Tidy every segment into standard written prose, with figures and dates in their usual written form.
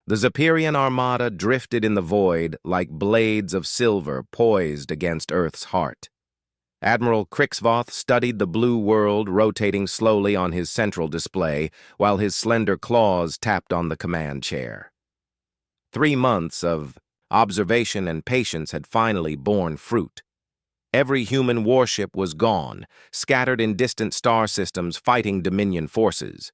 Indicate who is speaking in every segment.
Speaker 1: The Zephyrian armada drifted in the void like blades of silver poised against Earth's heart. Admiral Krixvoth studied the blue world rotating slowly on his central display while his slender claws tapped on the command chair. 3 months of observation and patience had finally borne fruit. Every human warship was gone, scattered in distant star systems fighting Dominion forces.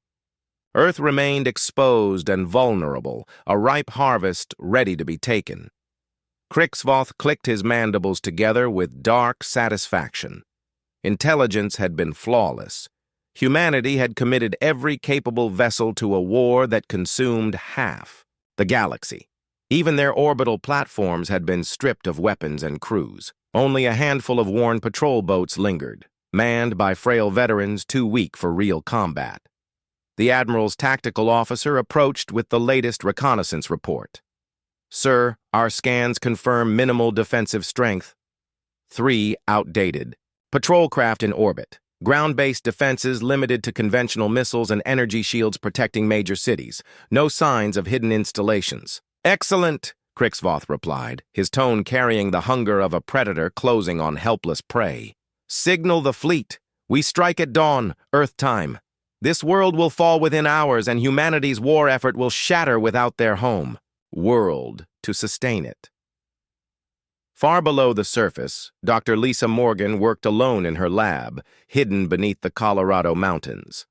Speaker 1: Earth remained exposed and vulnerable, a ripe harvest ready to be taken. Krixvoth clicked his mandibles together with dark satisfaction. Intelligence had been flawless. Humanity had committed every capable vessel to a war that consumed half the galaxy. Even their orbital platforms had been stripped of weapons and crews. Only a handful of worn patrol boats lingered, manned by frail veterans too weak for real combat. The Admiral's tactical officer approached with the latest reconnaissance report. "Sir, our scans confirm minimal defensive strength. 3 outdated. Patrol craft in orbit. Ground-based defenses limited to conventional missiles and energy shields protecting major cities. No signs of hidden installations." "Excellent," Krixvoth replied, his tone carrying the hunger of a predator closing on helpless prey. "Signal the fleet. We strike at dawn, Earth time. This world will fall within hours and humanity's war effort will shatter without their home world to sustain it." Far below the surface, Dr. Lisa Morgan worked alone in her lab, hidden beneath the Colorado mountains.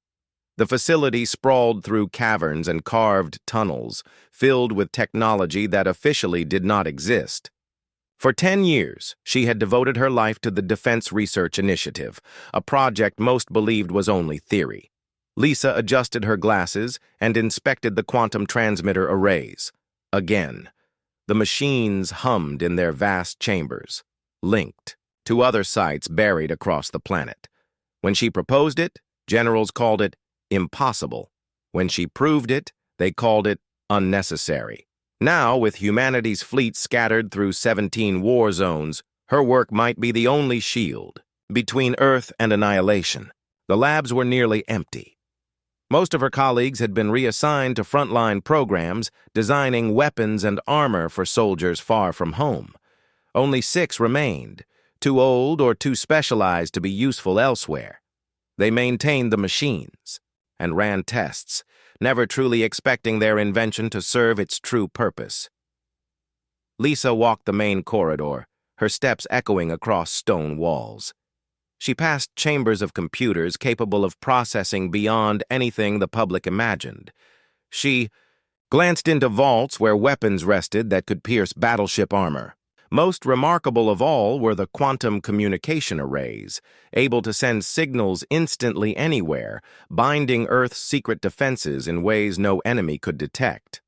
Speaker 1: The facility sprawled through caverns and carved tunnels, filled with technology that officially did not exist. For 10 years, she had devoted her life to the Defense Research Initiative, a project most believed was only theory. Lisa adjusted her glasses and inspected the quantum transmitter arrays. Again, the machines hummed in their vast chambers, linked to other sites buried across the planet. When she proposed it, generals called it impossible. When she proved it, they called it unnecessary. Now, with humanity's fleet scattered through 17 war zones, her work might be the only shield between Earth and annihilation. The labs were nearly empty. Most of her colleagues had been reassigned to frontline programs, designing weapons and armor for soldiers far from home. Only 6 remained, too old or too specialized to be useful elsewhere. They maintained the machines and ran tests, never truly expecting their invention to serve its true purpose. Lisa walked the main corridor, her steps echoing across stone walls. She passed chambers of computers capable of processing beyond anything the public imagined. She glanced into vaults where weapons rested that could pierce battleship armor. Most remarkable of all were the quantum communication arrays, able to send signals instantly anywhere, binding Earth's secret defenses in ways no enemy could detect.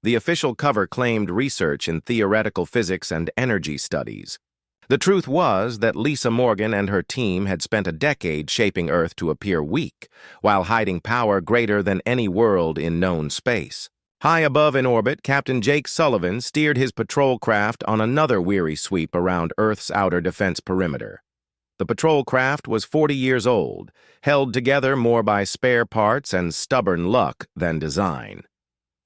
Speaker 1: The official cover claimed research in theoretical physics and energy studies. The truth was that Lisa Morgan and her team had spent a decade shaping Earth to appear weak, while hiding power greater than any world in known space. High above in orbit, Captain Jake Sullivan steered his patrol craft on another weary sweep around Earth's outer defense perimeter. The patrol craft was 40 years old, held together more by spare parts and stubborn luck than design.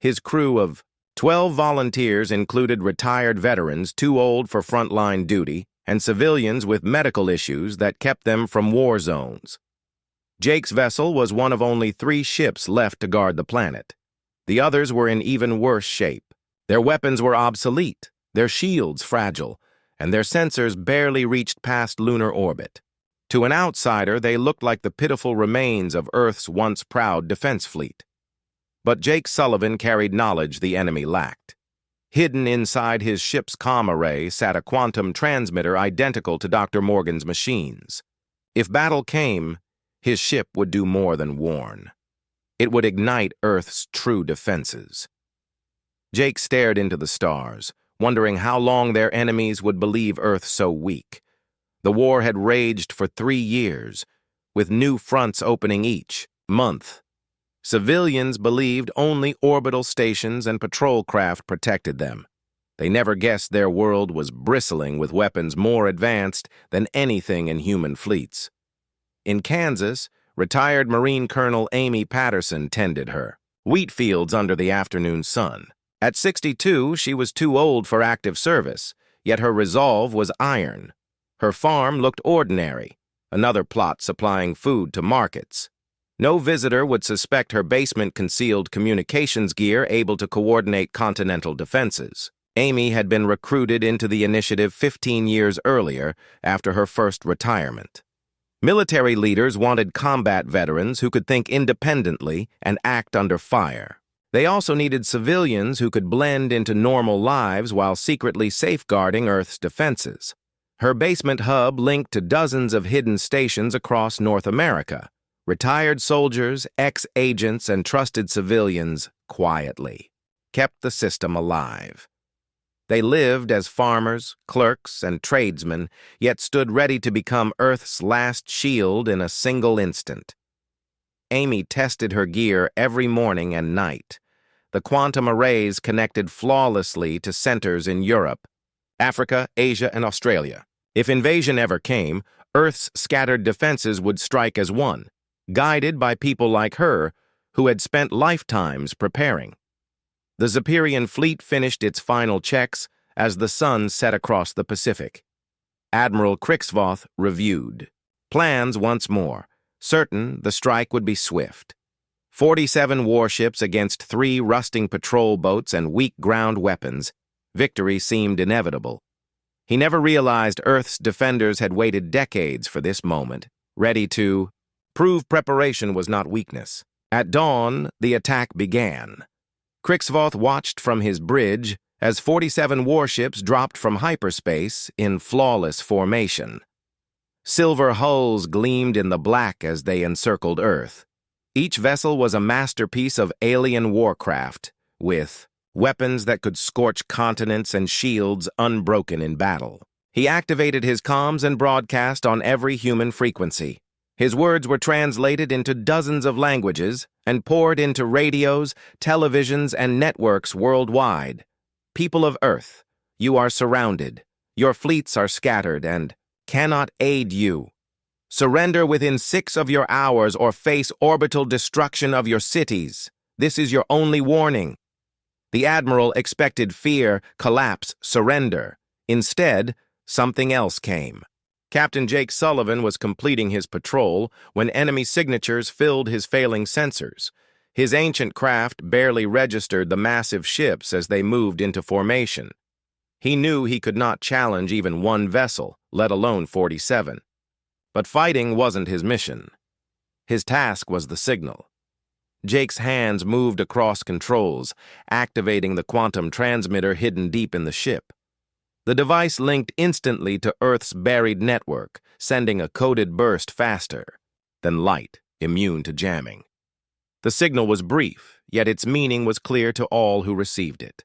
Speaker 1: His crew of 12 volunteers included retired veterans too old for frontline duty and civilians with medical issues that kept them from war zones. Jake's vessel was one of only 3 ships left to guard the planet. The others were in even worse shape. Their weapons were obsolete, their shields fragile, and their sensors barely reached past lunar orbit. To an outsider, they looked like the pitiful remains of Earth's once proud defense fleet. But Jake Sullivan carried knowledge the enemy lacked. Hidden inside his ship's comm array sat a quantum transmitter identical to Dr. Morgan's machines. If battle came, his ship would do more than warn. It would ignite Earth's true defenses. Jake stared into the stars, wondering how long their enemies would believe Earth so weak. The war had raged for 3 years, with new fronts opening each month. Civilians believed only orbital stations and patrol craft protected them. They never guessed their world was bristling with weapons more advanced than anything in human fleets. In Kansas, retired Marine Colonel Amy Patterson tended her. Wheat fields under the afternoon sun, At 62, she was too old for active service, yet her resolve was iron. Her farm looked ordinary, another plot supplying food to markets. No visitor would suspect her basement concealed communications gear able to coordinate continental defenses. Amy had been recruited into the initiative 15 years earlier, after her first retirement. Military leaders wanted combat veterans who could think independently and act under fire. They also needed civilians who could blend into normal lives while secretly safeguarding Earth's defenses. Her basement hub linked to dozens of hidden stations across North America. Retired soldiers, ex-agents, and trusted civilians quietly kept the system alive. They lived as farmers, clerks, and tradesmen, yet stood ready to become Earth's last shield in a single instant. Amy tested her gear every morning and night. The quantum arrays connected flawlessly to centers in Europe, Africa, Asia, and Australia. If invasion ever came, Earth's scattered defenses would strike as one, guided by people like her who had spent lifetimes preparing. The Zephyrian fleet finished its final checks as the sun set across the Pacific. Admiral Crixvoth reviewed plans once more, certain the strike would be swift. 47 warships against 3 rusting patrol boats and weak ground weapons. Victory seemed inevitable. He never realized Earth's defenders had waited decades for this moment, ready to prove preparation was not weakness. At dawn, the attack began. Crixvoth watched from his bridge as 47 warships dropped from hyperspace in flawless formation. Silver hulls gleamed in the black as they encircled Earth. Each vessel was a masterpiece of alien warcraft, with weapons that could scorch continents and shields unbroken in battle. He activated his comms and broadcast on every human frequency. His words were translated into dozens of languages and poured into radios, televisions, and networks worldwide. People of Earth, you are surrounded. Your fleets are scattered and cannot aid you. Surrender within 6 of your hours or face orbital destruction of your cities. This is your only warning. The Admiral expected fear, collapse, surrender. Instead, something else came. Captain Jake Sullivan was completing his patrol when enemy signatures filled his failing sensors. His ancient craft barely registered the massive ships as they moved into formation. He knew he could not challenge even one vessel, let alone 47. But fighting wasn't his mission. His task was the signal. Jake's hands moved across controls, activating the quantum transmitter hidden deep in the ship. The device linked instantly to Earth's buried network, sending a coded burst faster than light, immune to jamming. The signal was brief, yet its meaning was clear to all who received it.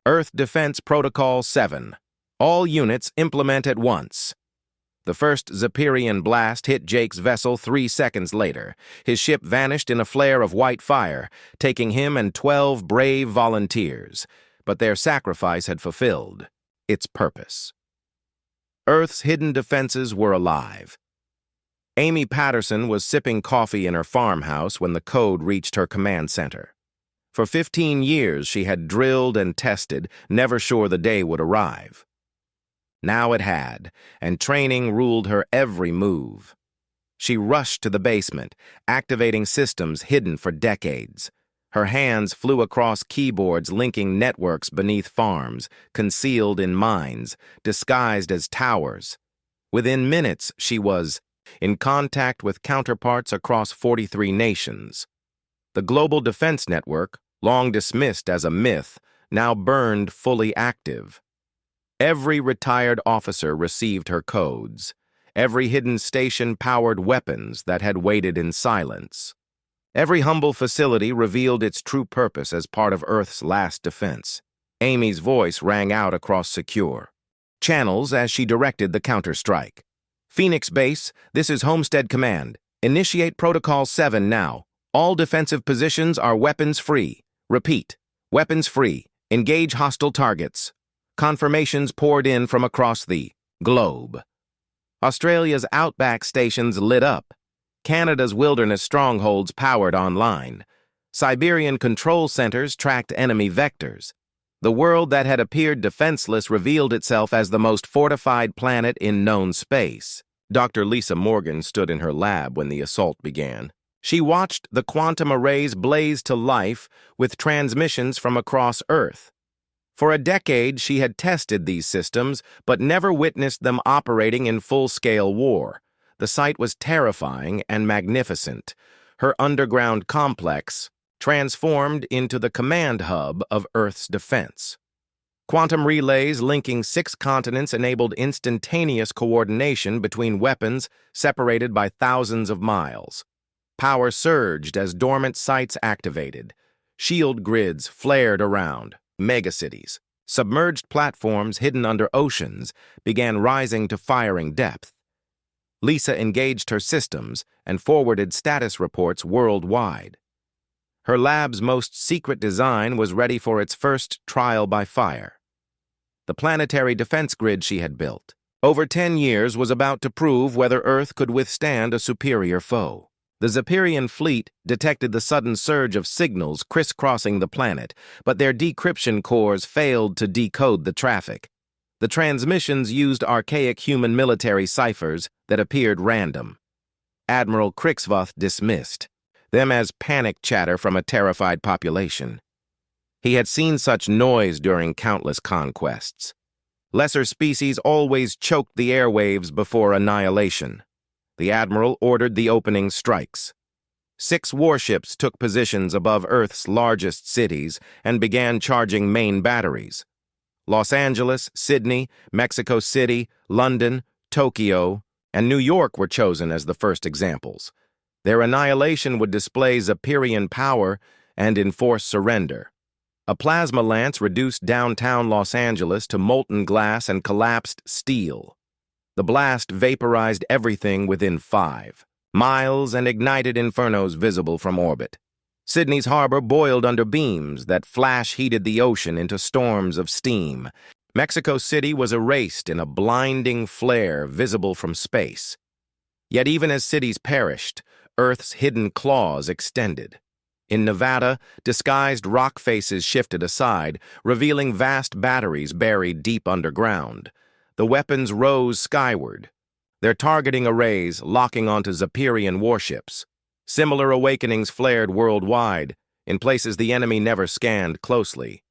Speaker 1: Earth Defense Protocol 7. All units implement at once. The first Zephyrian blast hit Jake's vessel 3 seconds later. His ship vanished in a flare of white fire, taking him and 12 brave volunteers. But their sacrifice had fulfilled its purpose. Earth's hidden defenses were alive. Amy Patterson was sipping coffee in her farmhouse when the code reached her command center. For 15 years she had drilled and tested, never sure the day would arrive. Now it had, and training ruled her every move. She rushed to the basement, activating systems hidden for decades. Her hands flew across keyboards linking networks beneath farms, concealed in mines, disguised as towers. Within minutes, she was in contact with counterparts across 43 nations. The Global Defense Network, long dismissed as a myth, now burned fully active. Every retired officer received her codes. Every hidden station powered weapons that had waited in silence. Every humble facility revealed its true purpose as part of Earth's last defense. Amy's voice rang out across secure channels as she directed the counter-strike. Phoenix Base, this is Homestead Command. Initiate Protocol 7 now. All defensive positions are weapons-free. Repeat, weapons-free. Engage hostile targets. Confirmations poured in from across the globe. Australia's outback stations lit up. Canada's wilderness strongholds powered online. Siberian control centers tracked enemy vectors. The world that had appeared defenseless revealed itself as the most fortified planet in known space. Dr. Lisa Morgan stood in her lab when the assault began. She watched the quantum arrays blaze to life with transmissions from across Earth. For a decade, she had tested these systems, but never witnessed them operating in full-scale war. The sight was terrifying and magnificent. Her underground complex transformed into the command hub of Earth's defense. Quantum relays linking 6 continents enabled instantaneous coordination between weapons separated by thousands of miles. Power surged as dormant sites activated. Shield grids flared around megacities. Submerged platforms hidden under oceans began rising to firing depth. Lisa engaged her systems and forwarded status reports worldwide. Her lab's most secret design was ready for its first trial by fire. The planetary defense grid she had built, over 10 years, was about to prove whether Earth could withstand a superior foe. The Zephyrian fleet detected the sudden surge of signals crisscrossing the planet, but their decryption cores failed to decode the traffic. The transmissions used archaic human military ciphers that appeared random. Admiral Krixvoth dismissed them as panic chatter from a terrified population. He had seen such noise during countless conquests. Lesser species always choked the airwaves before annihilation. The Admiral ordered the opening strikes. 6 warships took positions above Earth's largest cities and began charging main batteries. Los Angeles, Sydney, Mexico City, London, Tokyo, and New York were chosen as the first examples. Their annihilation would display Zephyrian power and enforce surrender. A plasma lance reduced downtown Los Angeles to molten glass and collapsed steel. The blast vaporized everything within 5 miles and ignited infernos visible from orbit. Sydney's harbor boiled under beams that flash-heated the ocean into storms of steam. Mexico City was erased in a blinding flare visible from space. Yet even as cities perished, Earth's hidden claws extended. In Nevada, disguised rock faces shifted aside, revealing vast batteries buried deep underground. The weapons rose skyward, their targeting arrays locking onto Zephyrian warships. Similar awakenings flared worldwide, in places the enemy never scanned closely.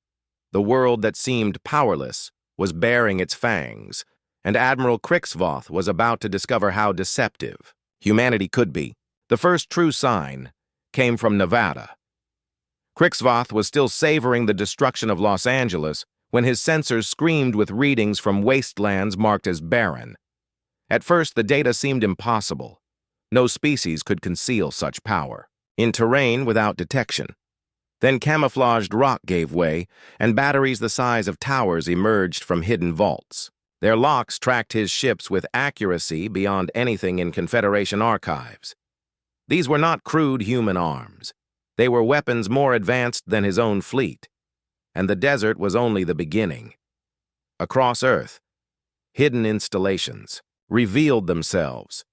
Speaker 1: The world that seemed powerless was baring its fangs, and Admiral Krixvoth was about to discover how deceptive humanity could be. The first true sign came from Nevada. Krixvoth was still savoring the destruction of Los Angeles when his sensors screamed with readings from wastelands marked as barren. At first, the data seemed impossible. No species could conceal such power in terrain without detection. Then camouflaged rock gave way, and batteries the size of towers emerged from hidden vaults. Their locks tracked his ships with accuracy beyond anything in Confederation archives. These were not crude human arms. They were weapons more advanced than his own fleet. And the desert was only the beginning. Across Earth, hidden installations revealed themselves.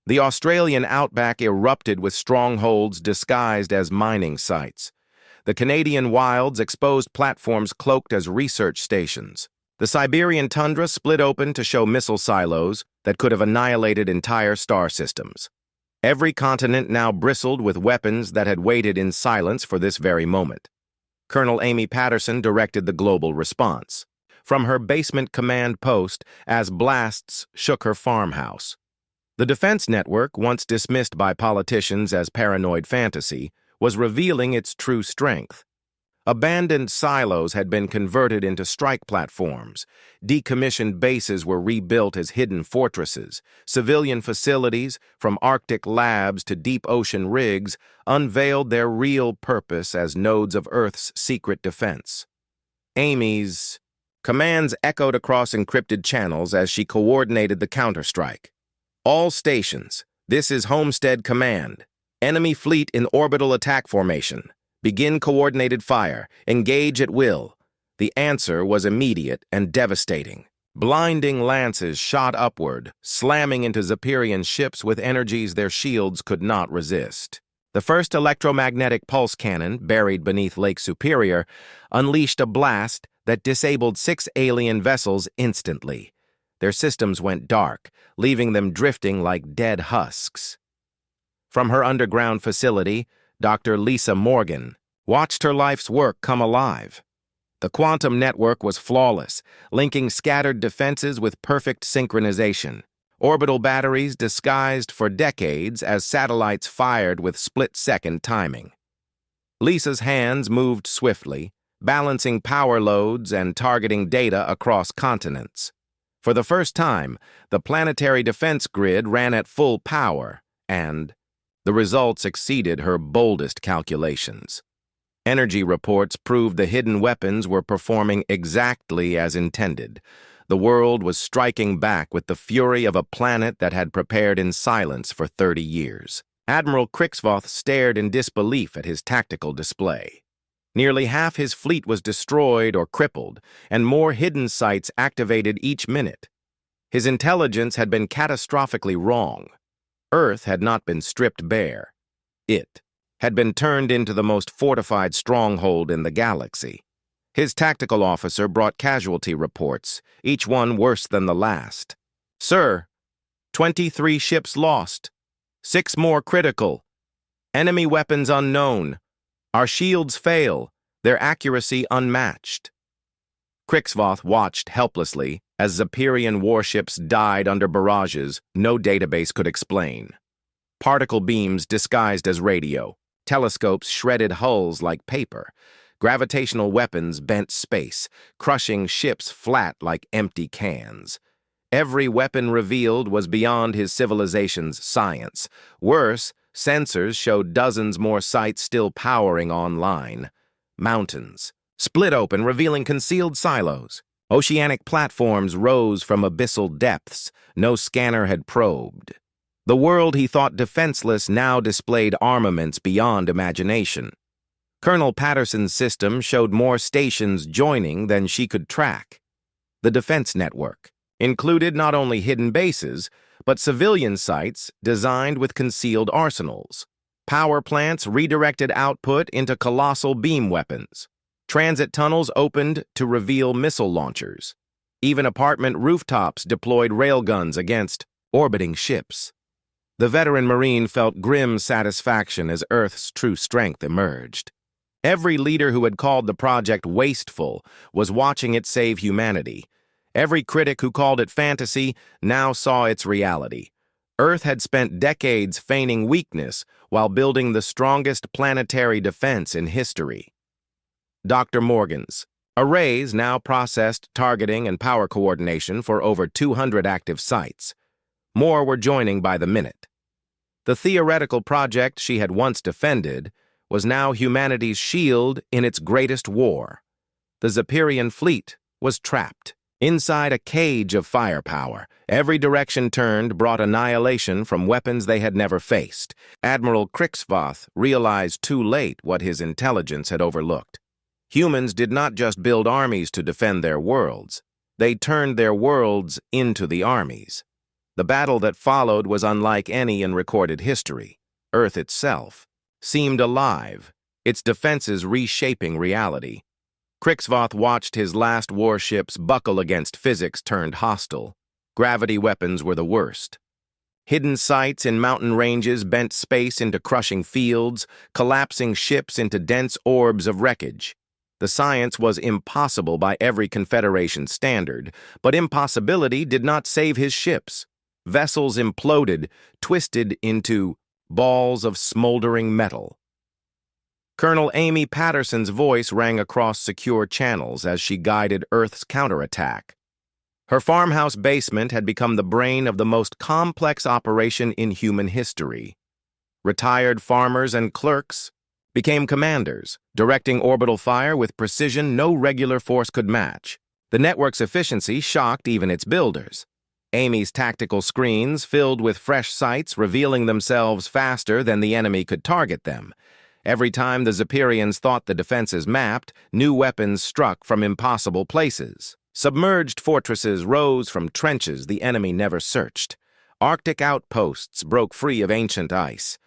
Speaker 1: The Australian outback erupted with strongholds disguised as mining sites. The Canadian wilds exposed platforms cloaked as research stations. The Siberian tundra split open to show missile silos that could have annihilated entire star systems. Every continent now bristled with weapons that had waited in silence for this very moment. Colonel Amy Patterson directed the global response, from her basement command post as blasts shook her farmhouse. The defense network, once dismissed by politicians as paranoid fantasy, was revealing its true strength. Abandoned silos had been converted into strike platforms. Decommissioned bases were rebuilt as hidden fortresses. Civilian facilities, from Arctic labs to deep ocean rigs, unveiled their real purpose as nodes of Earth's secret defense. Amy's commands echoed across encrypted channels as she coordinated the counterstrike. All stations, this is Homestead Command. Enemy fleet in orbital attack formation. Begin coordinated fire. Engage at will. The answer was immediate and devastating. Blinding lances shot upward, slamming into Zephyrian ships with energies their shields could not resist. The first electromagnetic pulse cannon, buried beneath Lake Superior, unleashed a blast that disabled 6 alien vessels instantly. Their systems went dark, leaving them drifting like dead husks. From her underground facility, Dr. Lisa Morgan watched her life's work come alive. The quantum network was flawless, linking scattered defenses with perfect synchronization. Orbital batteries disguised for decades as satellites fired with split-second timing. Lisa's hands moved swiftly, balancing power loads and targeting data across continents. For the first time, the planetary defense grid ran at full power, and the results exceeded her boldest calculations. Energy reports proved the hidden weapons were performing exactly as intended. The world was striking back with the fury of a planet that had prepared in silence for 30 years. Admiral Crixvoth stared in disbelief at his tactical display. Nearly half his fleet was destroyed or crippled, and more hidden sites activated each minute. His intelligence had been catastrophically wrong. Earth had not been stripped bare. It had been turned into the most fortified stronghold in the galaxy. His tactical officer brought casualty reports, each one worse than the last. "Sir, 23 ships lost. 6 more critical. Enemy weapons unknown. Our shields fail, their accuracy unmatched." Crixvoth watched helplessly as Zepyrian warships died under barrages no database could explain. Particle beams disguised as radio, telescopes shredded hulls like paper. Gravitational weapons bent space, crushing ships flat like empty cans. Every weapon revealed was beyond his civilization's science. Worse, sensors showed dozens more sites still powering online. Mountains split open, revealing concealed silos. Oceanic platforms rose from abyssal depths no scanner had probed. The world he thought defenseless now displayed armaments beyond imagination. Colonel Patterson's system showed more stations joining than she could track. The defense network included not only hidden bases, but civilian sites designed with concealed arsenals. Power plants redirected output into colossal beam weapons. Transit tunnels opened to reveal missile launchers. Even apartment rooftops deployed railguns against orbiting ships. The veteran Marine felt grim satisfaction as Earth's true strength emerged. Every leader who had called the project wasteful was watching it save humanity. Every critic who called it fantasy now saw its reality. Earth had spent decades feigning weakness while building the strongest planetary defense in history. Dr. Morgan's arrays now processed targeting and power coordination for over 200 active sites. More were joining by the minute. The theoretical project she had once defended was now humanity's shield in its greatest war. The Zepyrian fleet was trapped inside a cage of firepower. Every direction turned brought annihilation from weapons they had never faced. Admiral Crixvoth realized too late what his intelligence had overlooked. Humans did not just build armies to defend their worlds. They turned their worlds into the armies. The battle that followed was unlike any in recorded history. Earth itself seemed alive, its defenses reshaping reality. Crixvoth watched his last warships buckle against physics turned hostile. Gravity weapons were the worst. Hidden sites in mountain ranges bent space into crushing fields, collapsing ships into dense orbs of wreckage. The science was impossible by every Confederation standard, but impossibility did not save his ships. Vessels imploded, twisted into balls of smoldering metal. Colonel Amy Patterson's voice rang across secure channels as she guided Earth's counterattack. Her farmhouse basement had become the brain of the most complex operation in human history. Retired farmers and clerks became commanders, directing orbital fire with precision no regular force could match. The network's efficiency shocked even its builders. Amy's tactical screens filled with fresh sites, revealing themselves faster than the enemy could target them. Every time the Zepyrians thought the defenses mapped, new weapons struck from impossible places. Submerged fortresses rose from trenches the enemy never searched. Arctic outposts broke free of ancient ice.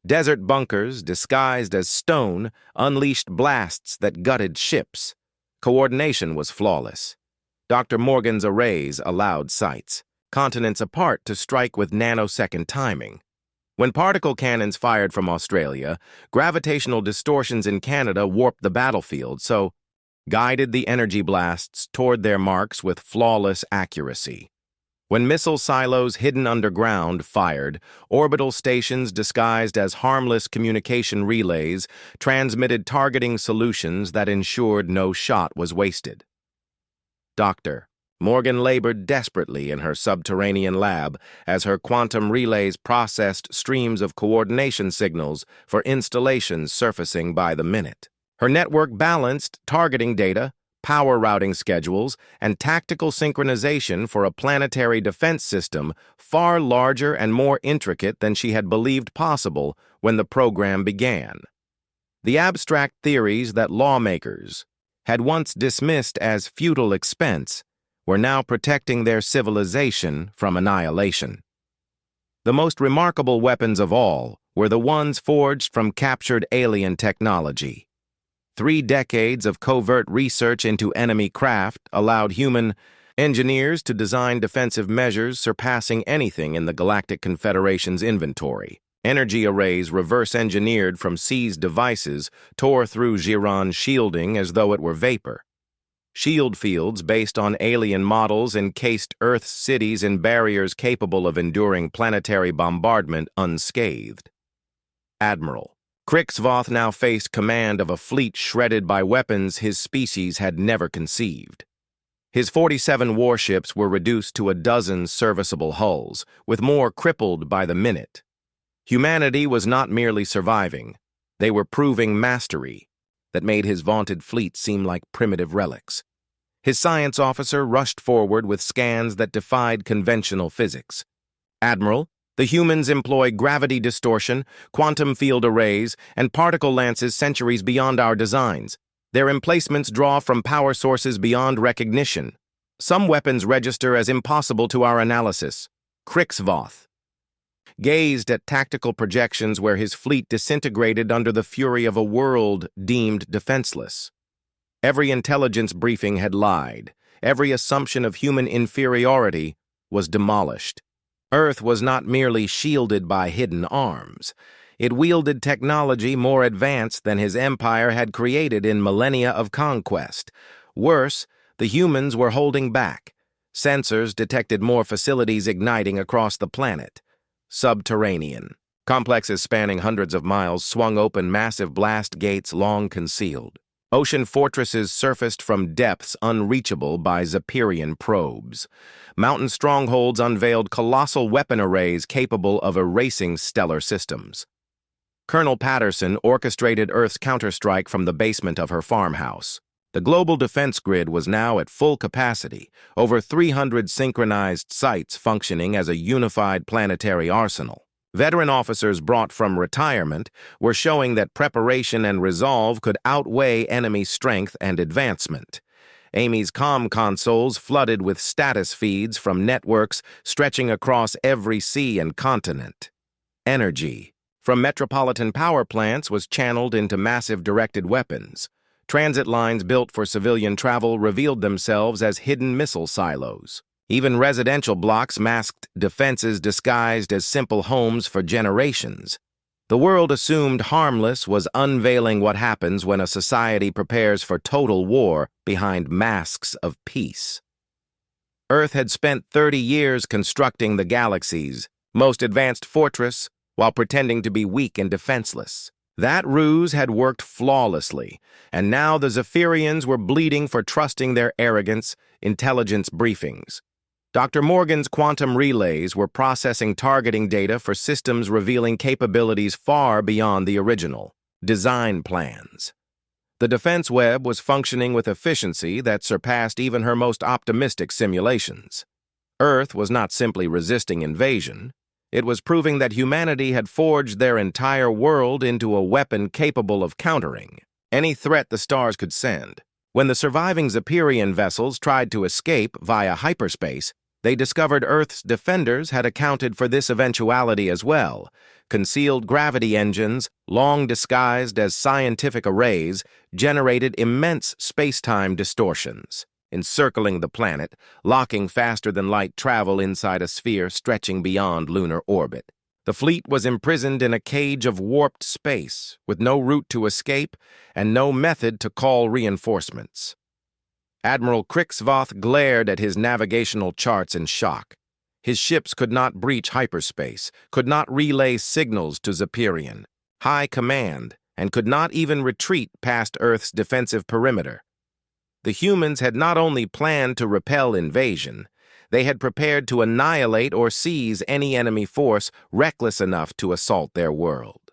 Speaker 1: Desert bunkers, disguised as stone, unleashed blasts that gutted ships. Coordination was flawless. Dr. Morgan's arrays allowed sights, continents apart, to strike with nanosecond timing. When particle cannons fired from Australia, gravitational distortions in Canada warped the battlefield, so guided the energy blasts toward their marks with flawless accuracy. When missile silos hidden underground fired, orbital stations disguised as harmless communication relays transmitted targeting solutions that ensured no shot was wasted. Dr. Morgan labored desperately in her subterranean lab as her quantum relays processed streams of coordination signals for installations surfacing by the minute. Her network balanced targeting data, power routing schedules, and tactical synchronization for a planetary defense system far larger and more intricate than she had believed possible when the program began. The abstract theories that lawmakers had once dismissed as futile expense were now protecting their civilization from annihilation. The most remarkable weapons of all were the ones forged from captured alien technology. 3 decades of covert research into enemy craft allowed human engineers to design defensive measures surpassing anything in the Galactic Confederation's inventory. Energy arrays reverse-engineered from seized devices tore through Giron's shielding as though it were vapor. Shield fields based on alien models encased Earth's cities in barriers capable of enduring planetary bombardment unscathed. Admiral Krixvoth now faced command of a fleet shredded by weapons his species had never conceived. His 47 warships were reduced to a dozen serviceable hulls, with more crippled by the minute. Humanity was not merely surviving, they were proving mastery that made his vaunted fleet seem like primitive relics. His science officer rushed forward with scans that defied conventional physics. Admiral, the humans employ gravity distortion, quantum field arrays, and particle lances centuries beyond our designs. Their emplacements draw from power sources beyond recognition. Some weapons register as impossible to our analysis. Krixvoth gazed at tactical projections where his fleet disintegrated under the fury of a world deemed defenseless. Every intelligence briefing had lied. Every assumption of human inferiority was demolished. Earth was not merely shielded by hidden arms. It wielded technology more advanced than his empire had created in millennia of conquest. Worse, the humans were holding back. Sensors detected more facilities igniting across the planet. Subterranean complexes spanning hundreds of miles swung open massive blast gates long concealed. Ocean fortresses surfaced from depths unreachable by Zephyrian probes. Mountain strongholds unveiled colossal weapon arrays capable of erasing stellar systems. Colonel Patterson orchestrated Earth's counterstrike from the basement of her farmhouse. The global defense grid was now at full capacity, over 300 synchronized sites functioning as a unified planetary arsenal. Veteran officers brought from retirement were showing that preparation and resolve could outweigh enemy strength and advancement. Amy's comm consoles flooded with status feeds from networks stretching across every sea and continent. Energy from metropolitan power plants was channeled into massive directed weapons. Transit lines built for civilian travel revealed themselves as hidden missile silos. Even residential blocks masked defenses disguised as simple homes for generations. The world assumed harmless was unveiling what happens when a society prepares for total war behind masks of peace. Earth had spent 30 years constructing the galaxy's most advanced fortress while pretending to be weak and defenseless. That ruse had worked flawlessly, and now the Zephyrians were bleeding for trusting their arrogance, intelligence briefings. Dr. Morgan's quantum relays were processing targeting data for systems revealing capabilities far beyond the original design plans. The defense web was functioning with efficiency that surpassed even her most optimistic simulations. Earth was not simply resisting invasion. It was proving that humanity had forged their entire world into a weapon capable of countering any threat the stars could send. When the surviving Zephyrian vessels tried to escape via hyperspace, They discovered Earth's defenders had accounted for this eventuality as well. Concealed gravity engines, long disguised as scientific arrays, generated immense space-time distortions, encircling the planet, locking faster-than-light travel inside a sphere stretching beyond lunar orbit. The fleet was imprisoned in a cage of warped space, with no route to escape and no method to call reinforcements. Admiral Krixvoth glared at his navigational charts in shock. His ships could not breach hyperspace, could not relay signals to Zepyrian High Command, and could not even retreat past Earth's defensive perimeter. The humans had not only planned to repel invasion, they had prepared to annihilate or seize any enemy force reckless enough to assault their world.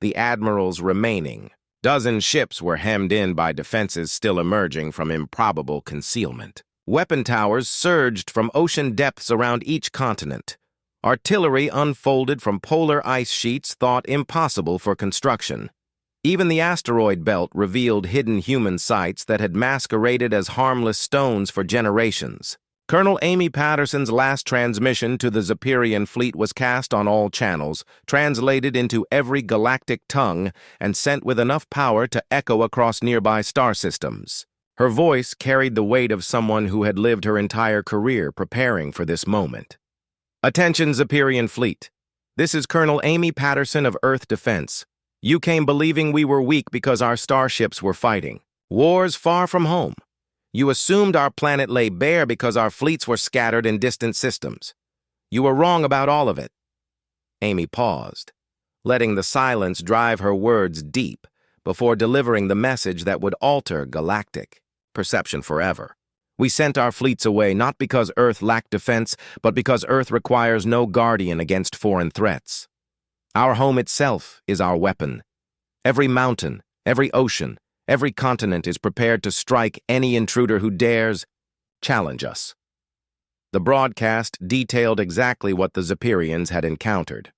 Speaker 1: The Admiral's remaining dozen ships were hemmed in by defenses still emerging from improbable concealment. Weapon towers surged from ocean depths around each continent. Artillery unfolded from polar ice sheets thought impossible for construction. Even the asteroid belt revealed hidden human sites that had masqueraded as harmless stones for generations. Colonel Amy Patterson's last transmission to the Zepyrian fleet was cast on all channels, translated into every galactic tongue, and sent with enough power to echo across nearby star systems. Her voice carried the weight of someone who had lived her entire career preparing for this moment. Attention, Zepyrian fleet. This is Colonel Amy Patterson of Earth Defense. You came believing we were weak because our starships were fighting wars far from home. You assumed our planet lay bare because our fleets were scattered in distant systems. You were wrong about all of it. Amy paused, letting the silence drive her words deep before delivering the message that would alter galactic perception forever. We sent our fleets away not because Earth lacked defense, but because Earth requires no guardian against foreign threats. Our home itself is our weapon. Every mountain, every ocean, every continent is prepared to strike any intruder who dares challenge us. The broadcast detailed exactly what the Zepyrians had encountered.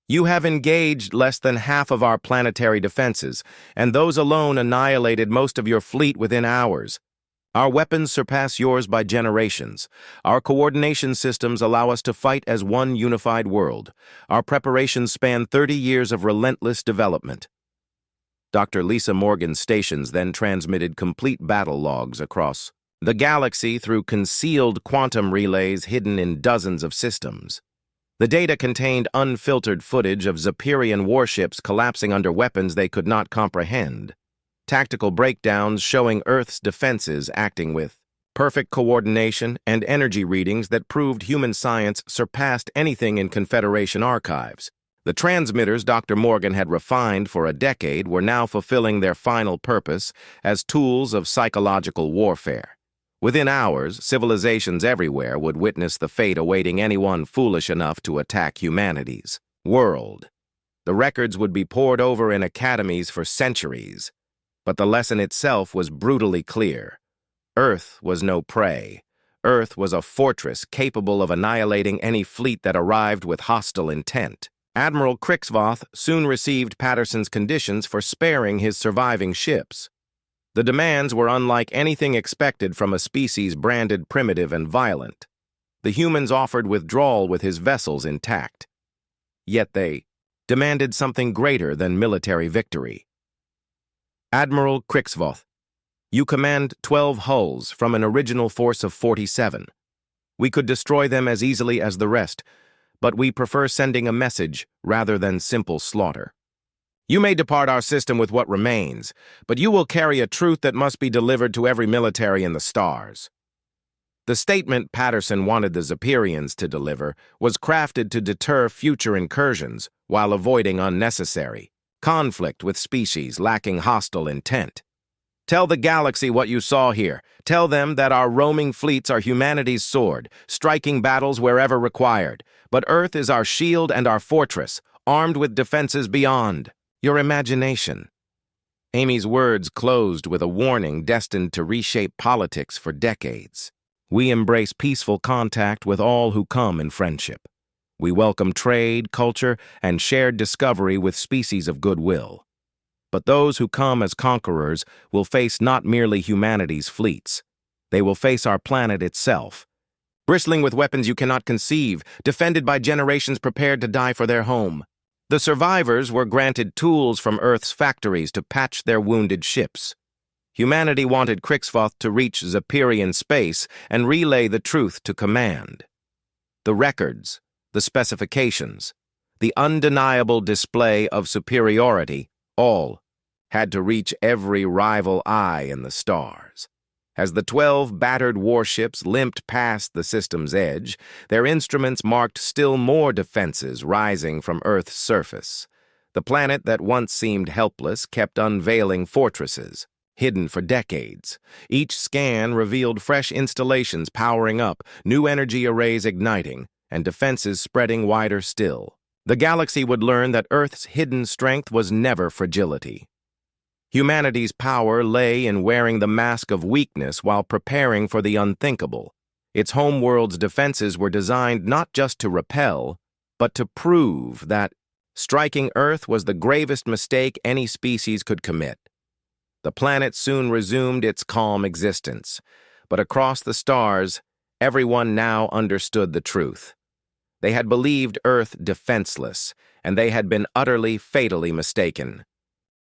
Speaker 1: You have engaged less than half of our planetary defenses, and those alone annihilated most of your fleet within hours. Our weapons surpass yours by generations. Our coordination systems allow us to fight as one unified world. Our preparations span 30 years of relentless development. Dr. Lisa Morgan's stations then transmitted complete battle logs across the galaxy through concealed quantum relays hidden in dozens of systems. The data contained unfiltered footage of Zepyrian warships collapsing under weapons they could not comprehend, tactical breakdowns showing Earth's defenses acting with perfect coordination and energy readings that proved human science surpassed anything in Confederation archives. The transmitters Dr. Morgan had refined for a decade were now fulfilling their final purpose as tools of psychological warfare. Within hours, civilizations everywhere would witness the fate awaiting anyone foolish enough to attack humanity's world. The records would be pored over in academies for centuries, but the lesson itself was brutally clear. Earth was no prey. Earth was a fortress capable of annihilating any fleet that arrived with hostile intent. Admiral Krixvoth soon received Patterson's conditions for sparing his surviving ships. The demands were unlike anything expected from a species branded primitive and violent. The humans offered withdrawal with his vessels intact. Yet they demanded something greater than military victory. Admiral Krixvoth, you command 12 hulls from an original force of 47. We could destroy them as easily as the rest, but we prefer sending a message rather than simple slaughter. You may depart our system with what remains, but you will carry a truth that must be delivered to every military in the stars. The statement Patterson wanted the Zepyrians to deliver was crafted to deter future incursions while avoiding unnecessary conflict with species lacking hostile intent. Tell the galaxy what you saw here. Tell them that our roaming fleets are humanity's sword, striking battles wherever required. But Earth is our shield and our fortress, armed with defenses beyond your imagination. Amy's words closed with a warning destined to reshape politics for decades. We embrace peaceful contact with all who come in friendship. We welcome trade, culture, and shared discovery with species of goodwill. But those who come as conquerors will face not merely humanity's fleets. They will face our planet itself, bristling with weapons you cannot conceive, defended by generations prepared to die for their home. The survivors were granted tools from Earth's factories to patch their wounded ships. Humanity wanted Crixvoth to reach Zephyrian space and relay the truth to command. The records, the specifications, the undeniable display of superiority, all had to reach every rival eye in the stars. As the 12 battered warships limped past the system's edge, their instruments marked still more defenses rising from Earth's surface. The planet that once seemed helpless kept unveiling fortresses, hidden for decades. Each scan revealed fresh installations powering up, new energy arrays igniting, and defenses spreading wider still. The galaxy would learn that Earth's hidden strength was never fragility. Humanity's power lay in wearing the mask of weakness while preparing for the unthinkable. Its homeworld's defenses were designed not just to repel, but to prove that striking Earth was the gravest mistake any species could commit. The planet soon resumed its calm existence, but across the stars, everyone now understood the truth. They had believed Earth defenseless, and they had been utterly, fatally mistaken.